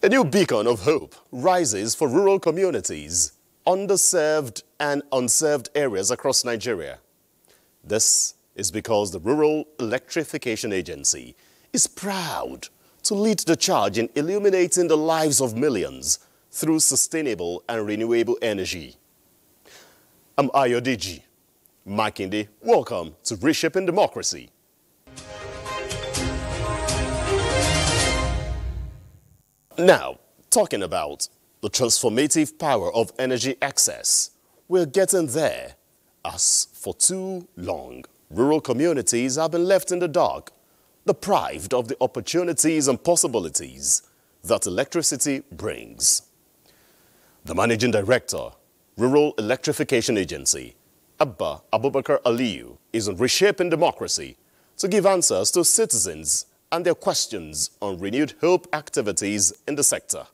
A new beacon of hope rises for rural communities, underserved and unserved areas across Nigeria. This is because the Rural Electrification Agency is proud to lead the charge in illuminating the lives of millions through sustainable and renewable energy. I'm Ayodiji Makinde. Welcome to Reshaping Democracy. Now, talking about the transformative power of energy access, we're getting there, as for too long, rural communities have been left in the dark, deprived of the opportunities and possibilities that electricity brings. The Managing Director, Rural Electrification Agency, Abba Abubakar Aliyu, is on Reshaping Democracy to give answers to citizens and their questions on renewed hope activities in the sector.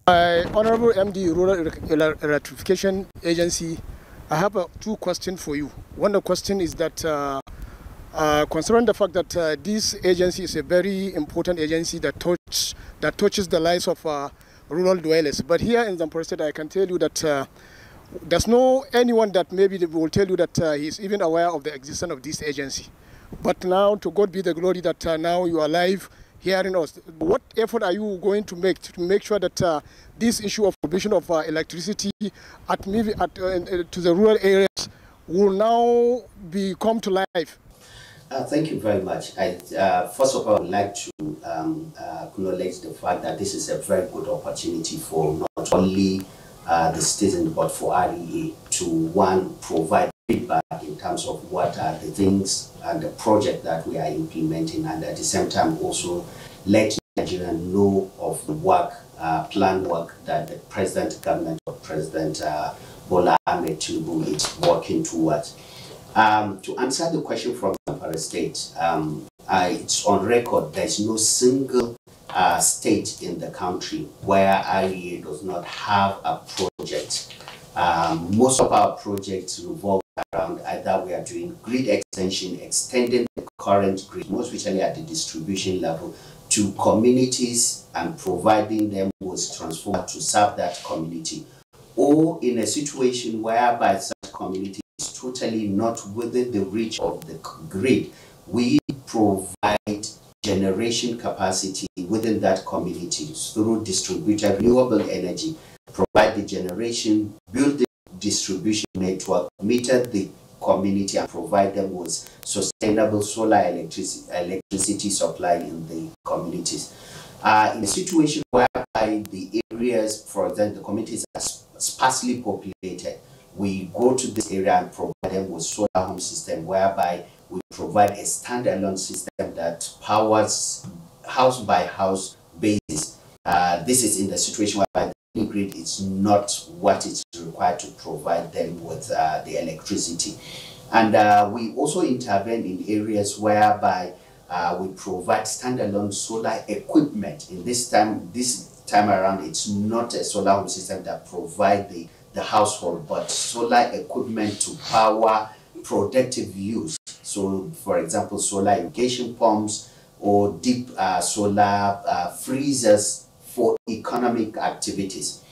Honorable MD, Rural Electrification Agency, I have two questions for you. One question is that considering the fact that this agency is a very important agency that touches the lives of rural dwellers. But here in Zamfara State, I can tell you that there's no anyone that maybe will tell you that he's even aware of the existence of this agency. But now, to God be the glory that now you are live hearing us. What effort are you going to make sure that this issue of provision of electricity to the rural areas will now come to life? Thank you very much. First of all, I would like to acknowledge the fact that this is a very good opportunity for not only the citizens but for REA to provide feedback in terms of what are the things and the project that we are implementing, and at the same time also let Nigerians know of the work, planned work that the government of President Bola Ahmed Tinubu is working towards. To answer the question from Zamfara State, it's on record. There's no single state in the country where REA does not have a project. Most of our projects revolve around either we are doing grid extension, extending the current grid, most especially at the distribution level, to communities and providing them with transformer to serve that community, or in a situation whereby such community is totally not within the reach of the grid, we provide generation capacity within that community through distributed renewable energy, provide the generation, build the distribution network, meter the community, and provide them with sustainable solar electricity supply in the communities. In a situation whereby the areas, for example, the communities are sparsely populated, we go to this area and provide them with solar home system, whereby we provide a standalone system that powers house by house basis. This is in the situation whereby the grid is not what is required to provide them with the electricity. And we also intervene in areas whereby we provide standalone solar equipment. In this time around, it's not a solar home system that provide the household, but solar equipment to power productive use. So, for example, solar irrigation pumps or deep solar freezers for economic activities.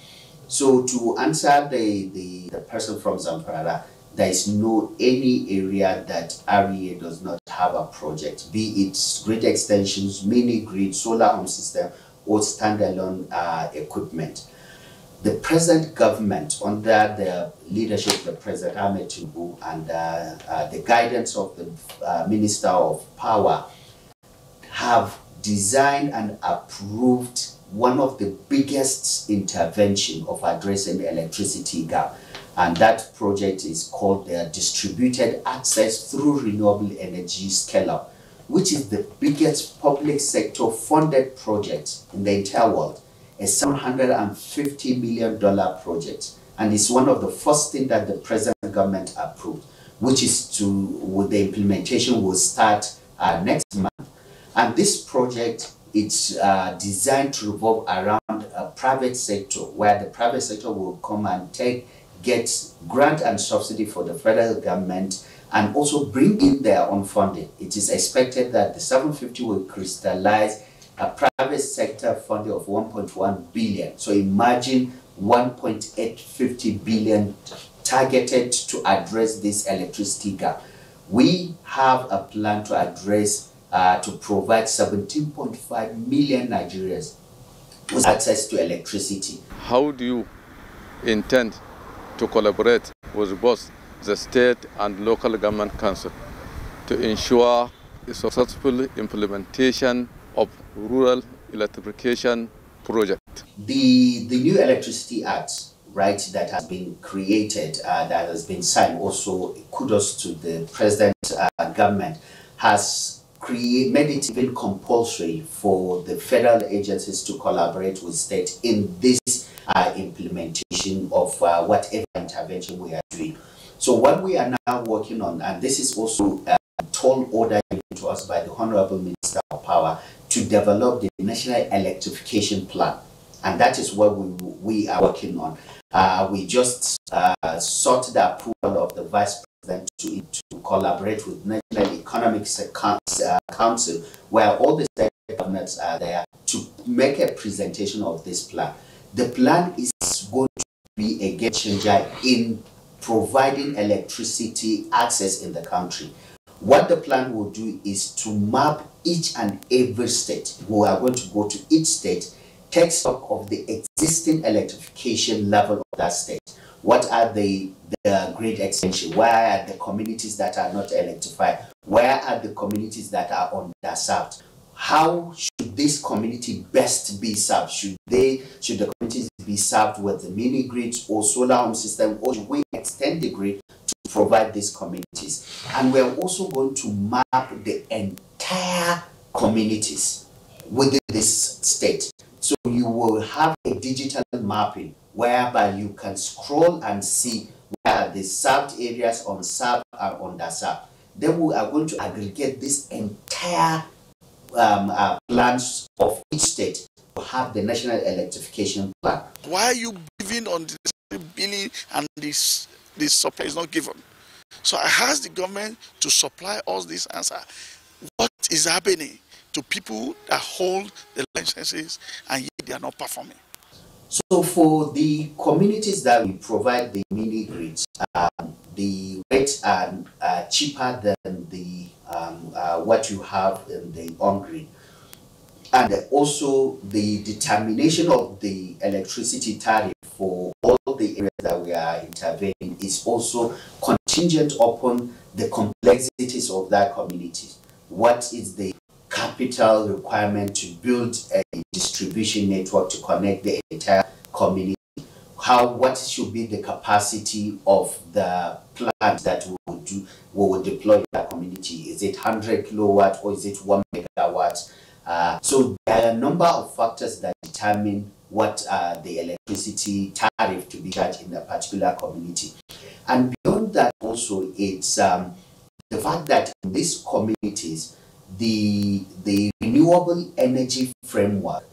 So, to answer the person from Zamfara, there is no any area that REA does not have a project, be it grid extensions, mini grid, solar home system, or standalone equipment. The present government, under the leadership of the President Ahmed Tinubu and the guidance of the Minister of Power, have designed and approved one of the biggest intervention of addressing the electricity gap. And that project is called the Distributed Access Through Renewable Energy Scale-Up, which is the biggest public sector funded project in the entire world. A $750 million project, and it's one of the first things that the present government approved, which is the implementation will start next month. And this project, it's designed to revolve around a private sector, where the private sector will come and get grant and subsidy for the federal government and also bring in their own funding. It is expected that the 750 will crystallize a private sector funding of 1.1 billion. So imagine 1.850 billion targeted to address this electricity gap. We have a plan to address, to provide 17.5 million Nigerians with access to electricity. How do you intend to collaborate with both the state and local government council to ensure the successful implementation of rural electrification project? The new Electricity Act, right, that has been created, that has been signed, also kudos to the present government, has made it even compulsory for the federal agencies to collaborate with state in this implementation of whatever intervention we are doing. So what we are now working on, and this is also a tall order given to us by the Honorable Minister of Power, to develop the National Electrification Plan. And that is what we are working on. We just sought the approval of the Vice President to collaborate with National Economic Council, where all the state governments are there, to make a presentation of this plan. The plan is going to be a game changer in providing electricity access in the country. What the plan will do is to map each and every state. We are going to go to each state, take stock of the existing electrification level of that state. What are the grid extension? Where are the communities that are not electrified? Where are the communities that are underserved? How should this community best be served? Should the communities be served with the mini grids or solar home system, or should we extend the grid to provide these communities? And we're also going to map the entire communities within this state. So you will have a digital mapping whereby you can scroll and see where the served areas, unserved, are underserved. Then we are going to aggregate this entire plans of each state to have the National Electrification Plan. Why are you giving on the billing and this supply is not given? So I asked the government to supply us this answer. What is happening to people that hold the licenses and yet they are not performing? So for the communities that we provide the mini grids, the rates are cheaper than the what you have in the on-grid. And also the determination of the electricity tariff for all the areas that we are intervening is also contingent upon the complexities of that community. What is the capital requirement to build a distribution network to connect the entire community? What should be the capacity of the plant that we will deploy in that community? Is it 100 kilowatt or is it 1 megawatt? So there are a number of factors that determine what the electricity tariff to be charged in a particular community. And beyond that also, it's the fact that in these communities, the renewable energy framework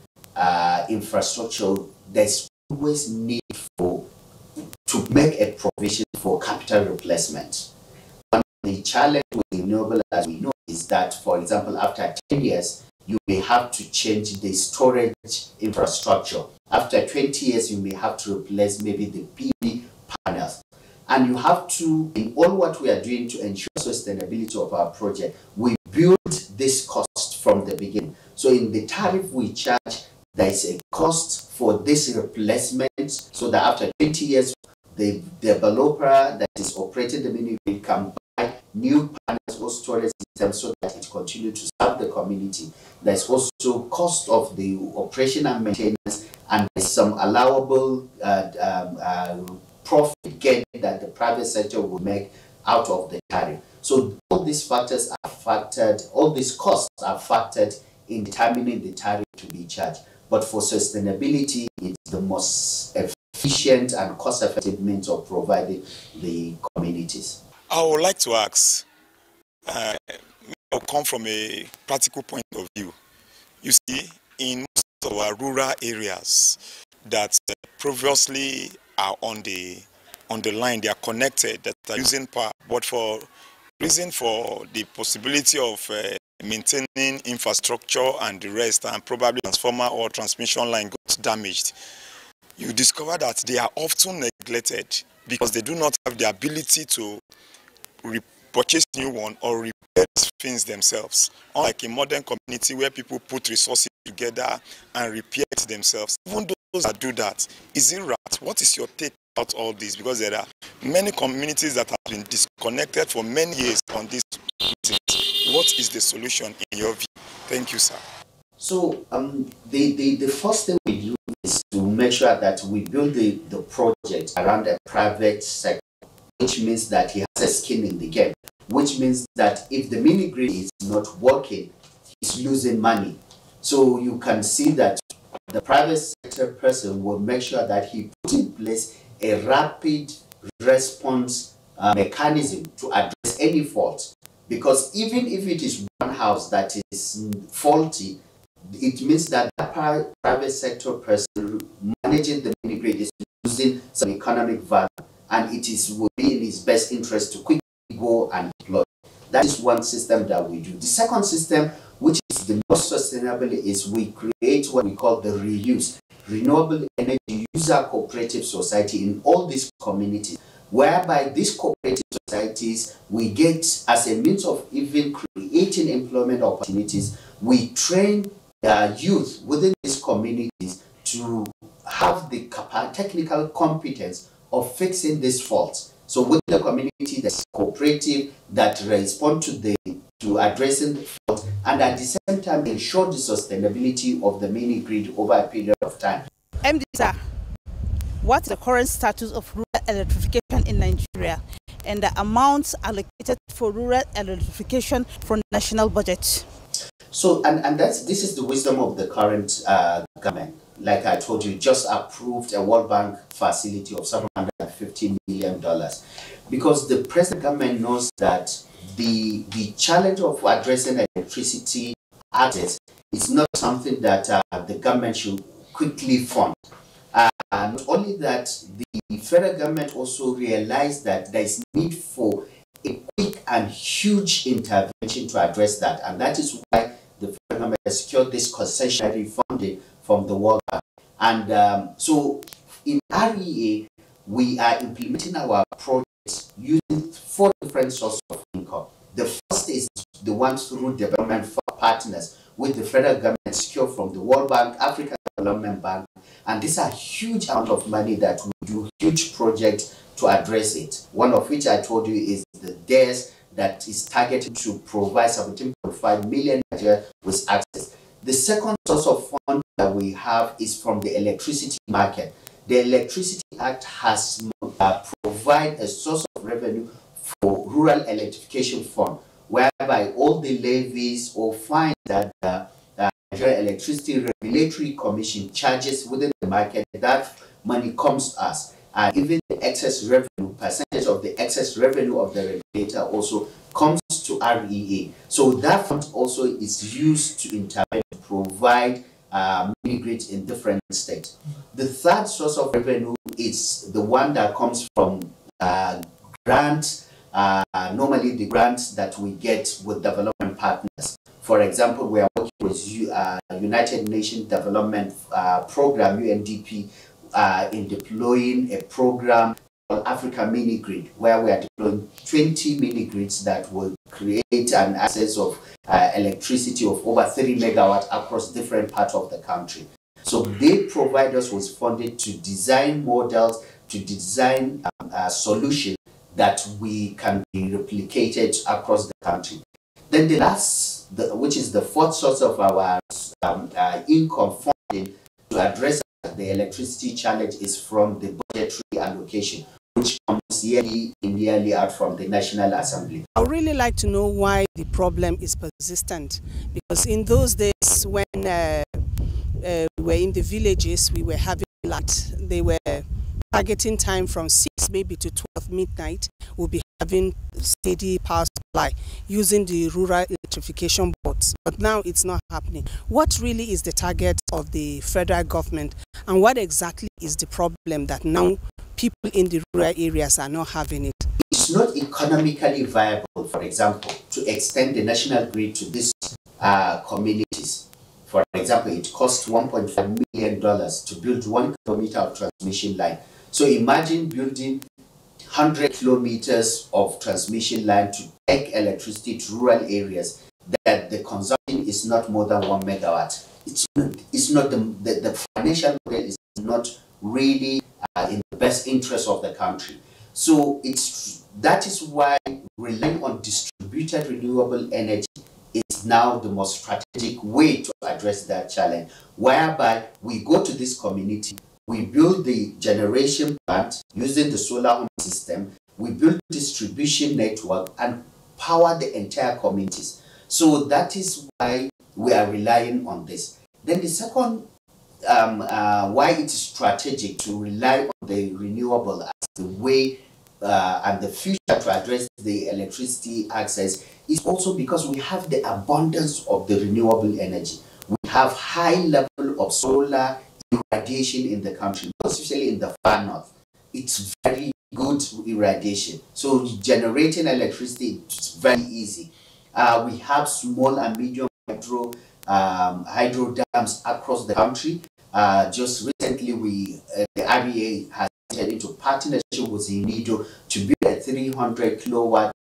infrastructure, there's always need to make a provision for capital replacement. One of the challenge with renewable, as we know, is that, for example, after 10 years, you may have to change the storage infrastructure. After 20 years, you may have to replace maybe the PV panels. And you have to, in all what we are doing to ensure sustainability of our project, we build this cost from the beginning. So in the tariff we charge, there is a cost for this replacement, so that after 20 years, the developer that is operating the mini grid can buy new panels or storage systems so that it continues to serve the community. There's also cost of the operation and maintenance, and there's some allowable profit gain that the private sector will make out of the tariff. So all these factors are factored, all these costs are factored in determining the tariff to be charged. But for sustainability, it's the most efficient and cost-effective means of providing the communities. I would like to ask, I'll come from a practical point of view. You see, in most of our rural areas that previously are on the line, they are connected, that are using power, but for reason for the possibility of maintaining infrastructure and the rest, and probably transformer or transmission line got damaged, you discover that they are often neglected because they do not have the ability to purchase new one or repair things themselves. Unlike a modern community where people put resources together and repair it themselves. Even those that do that, is it right? What is your take about all this? Because there are many communities that have been disconnected for many years on this. What is the solution in your view? Thank you, sir. So the first thing we do is to make sure that we build the project around a private sector, which means that he has a skin in the game, which means that if the mini grid is not working, he's losing money. So you can see that the private sector person will make sure that he puts in place a rapid response mechanism to address any fault. Because even if it is one house that is faulty, it means that the private sector person managing the mini grid is losing some economic value, and will be in his best interest to quickly go and deploy. That is one system that we do. The second system, which is the most sustainable, is we create what we call the reuse, Renewable Energy User Cooperative Society in all these communities, whereby these cooperative societies, we get, as a means of even creating employment opportunities, we train youth within these communities to have the technical competence of fixing these faults. So within the community, there's a cooperative that respond to addressing the fault, and at the same time ensure the sustainability of the mini grid over a period of time. MD, sir, what's the current status of rural electrification in Nigeria and the amounts allocated for rural electrification from the national budget? So, and this is the wisdom of the current government. Like I told you, just approved a World Bank facility of $750 million, because the present government knows that the challenge of addressing electricity access is not something that the government should quickly fund. Not only that, the federal government also realized that there is need for a quick and huge intervention to address that, and that is why the federal government has secured this concessionary funding from the World Bank. And so in REA, we are implementing our projects using 4 different sources of income. The first is the one through development partners, with the federal government secure from the World Bank, African Development Bank, and these are huge amount of money that we do huge projects to address it. One of which I told you is the DARE that is targeted to provide 17.5 million Nigerians with access. The second source of fund that we have is from the electricity market. The Electricity Act has provided a source of revenue for rural electrification fund, whereby all the levies or fines that the Nigerian Electricity Regulatory Commission charges within the market, that money comes to us. And even the excess revenue, percentage of the excess revenue of the regulator also comes to REA. So that fund also is used to intervene, to provide mini grids in different states. The third source of revenue is the one that comes from grants, normally the grants that we get with development partners. For example, we are working with United Nations Development Program, UNDP, in deploying a program called Africa Mini Grid, where we are deploying 20 mini grids that will create an access of electricity of over 30 megawatts across different parts of the country. So they provide us with funding to design models, to design solutions that we can be replicated across the country. Then the last, which is the fourth source of our income funding to address the electricity challenge, is from the budgetary allocation, which comes yearly out from the National Assembly. I would really like to know why the problem is persistent, because in those days when we were in the villages, we were having light. They were targeting time from 6 maybe to 12 midnight. We'll be having steady power supply using the rural electrification boards. But now it's not happening. What really is the target of the federal government, and what exactly is the problem that now people in the rural areas are not having it? it's not economically viable, for example, to extend the national grid to these communities. For example, it costs $1.5 million to build 1 kilometer of transmission line. So imagine building 100 kilometers of transmission line to take electricity to rural areas that the consumption is not more than 1 megawatt. It's not the financial model is not really in the best interest of the country. So that is why relying on distributed renewable energy is now the most strategic way to address that challenge, whereby we go to this community, we build the generation plant using the solar home system, we build distribution network and power the entire communities. So that is why we are relying on this. Then the second, why it is strategic to rely on the renewable as the way and the future to address the electricity access is also because we have the abundance of the renewable energy. We have high level of solar irradiation in the country, especially in the far north. It's very good irradiation. So generating electricity is very easy. We have small and medium hydro dams across the country. Just recently, the REA has entered into partnership with UNIDO to build a 300 kilowatt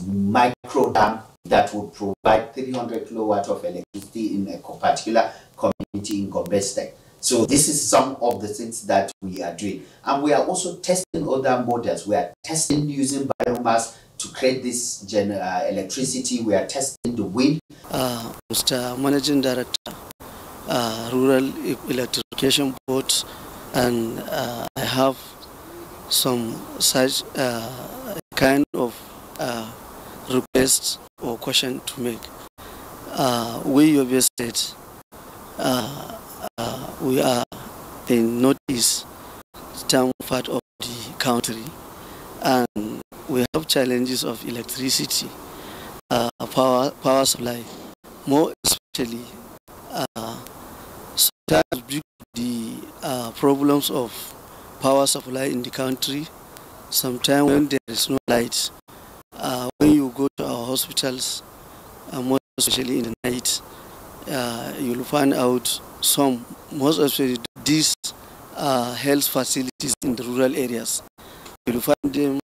micro dam that will provide 300 kilowatt of electricity in a particular community in Gombe State. So this is some of the things that we are doing. And we are also testing other models. We are testing using biomass to create this electricity. We are testing the wind. Mr. Managing Director, Rural Electrification Board, and I have some such kind of request or question to make. We, Yobe State, we are in northeast part of the country, and we have challenges of electricity, power supply, more especially sometimes due to the problems of power supply in the country. Sometimes when there is no light, when you go to our hospitals, more especially in the night, you'll find out most especially these health facilities in the rural areas. You'll find them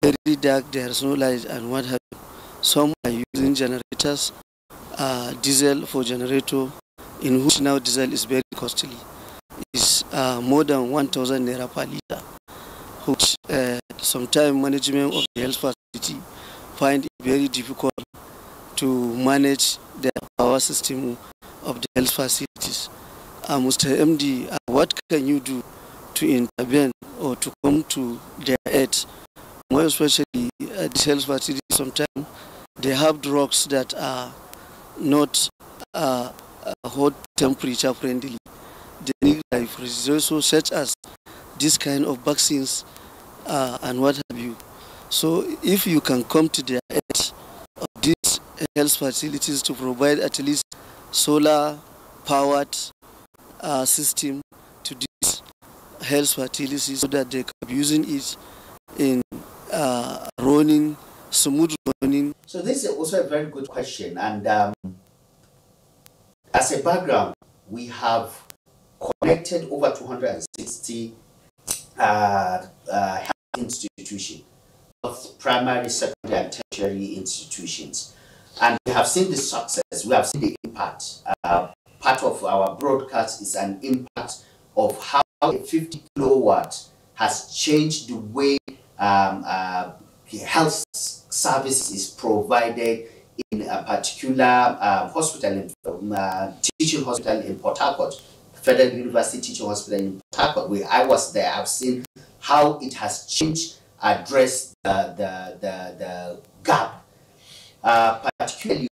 very dark, there is no light, and what have you. Some are using generators, diesel for generator, in which now diesel is very costly. It's more than 1,000 naira per liter, which sometimes management of the health facility find it very difficult to manage the power system of the health facilities. Mr. MD, what can you do to intervene or to come to their aid? More especially the health facilities, sometimes they have drugs that are not hot temperature friendly. They need refrigeration, such as this kind of vaccines and what have you. So if you can come to the aid of these health facilities to provide at least solar powered system to these health facilities so that they can be using it in running, smooth running. So this is also a very good question, and as a background, we have connected over 260 health institutions, both primary, secondary, and tertiary institutions. And we have seen the success, we have seen the impact. Part of our broadcast is an impact of how a 50 kilowatt has changed the way health service is provided in a particular hospital, teaching hospital in Port Harcourt, Federal University Teaching Hospital in Port Harcourt, where I was there. I've seen how it has changed, addressed the gap. Particularly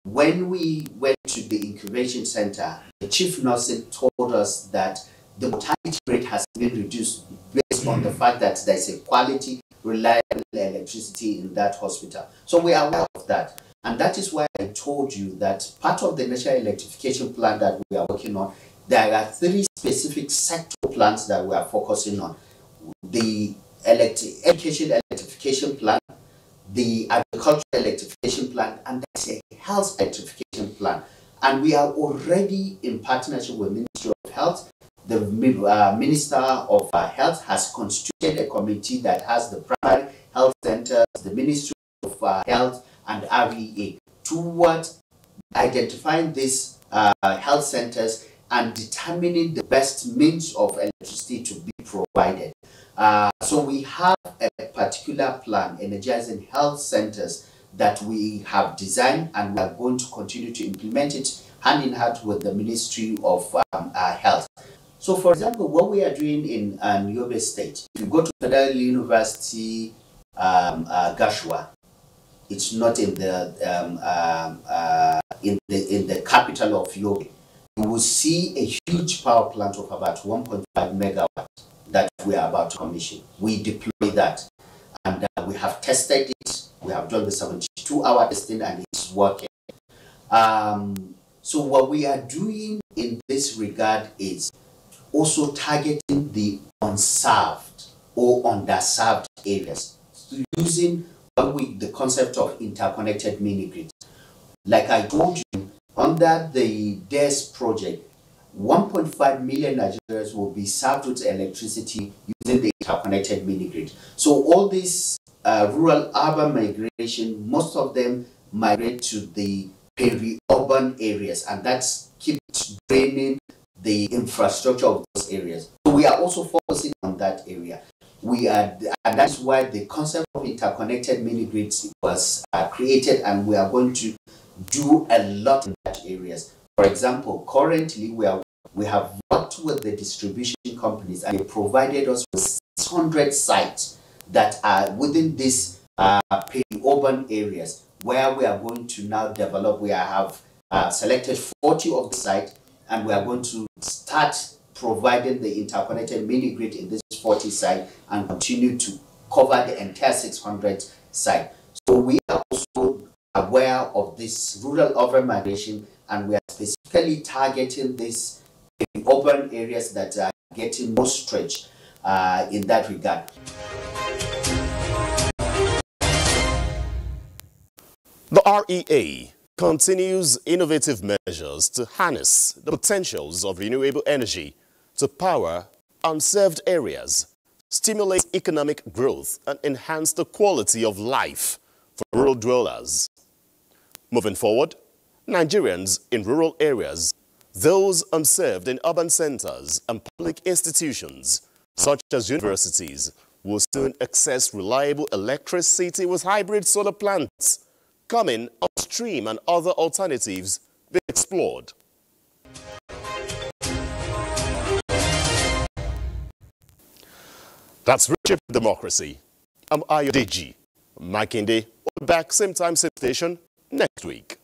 when we went to the incubation center, the chief nurse told us that the mortality rate has been reduced based on the fact that there's a quality, reliable electricity in that hospital. So we are aware of that. And that is why I told you that part of the national electrification plan that we are working on, there are 3 specific sector plans that we are focusing on. The education electrification plan, the agricultural electrification plan, and there's a health electrification plan. And we are already in partnership with the Ministry of Health. The Minister of Health has constituted a committee that has the primary health centers, the Ministry of Health, and REA towards identifying these health centers and determining the best means of electricity to be provided. So we have a particular plan, energizing health centers, that we have designed, and we are going to continue to implement it hand in hand with the Ministry of Health. So, for example, what we are doing in Yobe State, if you go to Federal University Gashua, it's not in the in the capital of Yobe. You will see a huge power plant of about 1.5 megawatts that we are about to commission. We deploy that, and we have tested it. We have done the 72-hour testing, and it's working. So what we are doing in this regard is also targeting the unserved or underserved areas, using the concept of interconnected mini-grids. Like I told you, under the DES project, 1.5 million Nigerians will be served with electricity using the interconnected mini-grid. So all this rural-urban migration, most of them migrate to the peri-urban areas, and that's keeps draining the infrastructure of those areas. So we are also focusing on that area. And that's why the concept of interconnected mini-grids was created, and we are going to do a lot in that areas. For example, currently we have worked with the distribution companies, and they provided us with 600 sites that are within these peri-urban areas, where we are going to now develop. We have selected 40 of the sites, and we are going to start providing the interconnected mini-grid in this 40 sites and continue to cover the entire 600 sites. So we are also aware of this rural-urban migration, and we are specifically targeting these urban areas that are getting more stretched in that regard. The REA continues innovative measures to harness the potentials of renewable energy to power unserved areas, stimulate economic growth, and enhance the quality of life for rural dwellers. Moving forward, Nigerians in rural areas, those unserved in urban centers and public institutions, such as universities, will soon access reliable electricity with hybrid solar plants coming upstream and other alternatives being explored. That's Reshaping Democracy. I'm Ayodeji Makinde. We'll be back same time, same station next week.